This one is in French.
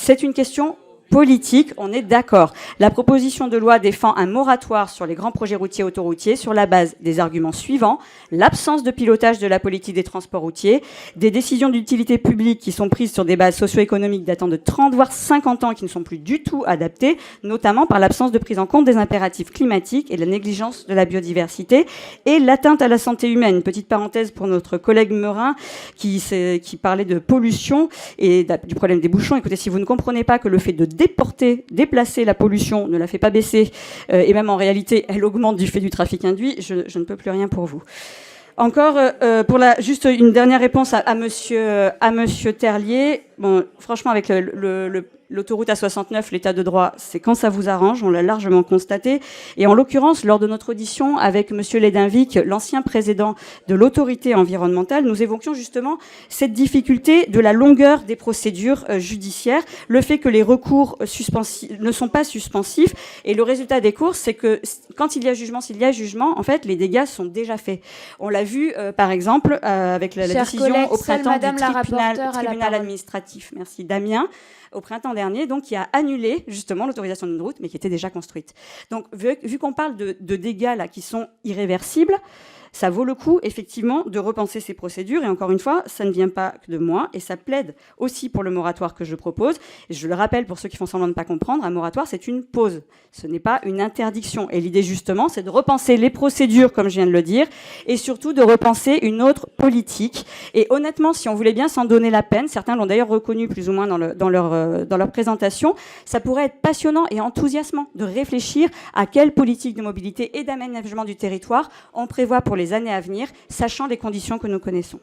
C'est une question politique, on est d'accord. La proposition de loi défend un moratoire sur les grands projets routiers et autoroutiers sur la base des arguments suivants: l'absence de pilotage de la politique des transports routiers, des décisions d'utilité publique qui sont prises sur des bases socio-économiques datant de 30 voire 50 ans qui ne sont plus du tout adaptées, notamment par l'absence de prise en compte des impératifs climatiques et de la négligence de la biodiversité, et l'atteinte à la santé humaine. Une petite parenthèse pour notre collègue Meurin qui parlait de pollution et du problème des bouchons. Écoutez, si vous ne comprenez pas que le fait de déplacer la pollution ne la fait pas baisser, et même en réalité, elle augmente du fait du trafic induit, je ne peux plus rien pour vous. Encore, juste une dernière réponse à monsieur Terlier. Bon, franchement, avec l'autoroute A69, l'état de droit, c'est quand ça vous arrange, on l'a largement constaté. Et en l'occurrence, lors de notre audition avec monsieur Lédinvic, l'ancien président de l'autorité environnementale, nous évoquions justement cette difficulté de la longueur des procédures judiciaires, le fait que les recours ne sont pas suspensifs, et le résultat des courses, c'est que quand il y a jugement, s'il y a jugement, en fait, les dégâts sont déjà faits. On l'a vu, par exemple, avec la décision au printemps du tribunal administratif. Merci Damien, au printemps dernier, donc qui a annulé justement l'autorisation d'une route, mais qui était déjà construite. Donc, vu qu'on parle de dégâts là qui sont irréversibles, ça vaut le coup, effectivement, de repenser ces procédures. Et encore une fois, ça ne vient pas que de moi. Et ça plaide aussi pour le moratoire que je propose. Et je le rappelle, pour ceux qui font semblant de ne pas comprendre, un moratoire, c'est une pause. Ce n'est pas une interdiction. Et l'idée, justement, c'est de repenser les procédures, comme je viens de le dire, et surtout de repenser une autre politique. Et honnêtement, si on voulait bien s'en donner la peine, certains l'ont d'ailleurs reconnu plus ou moins dans leur présentation, ça pourrait être passionnant et enthousiasmant de réfléchir à quelle politique de mobilité et d'aménagement du territoire on prévoit pour les années à venir, sachant les conditions que nous connaissons.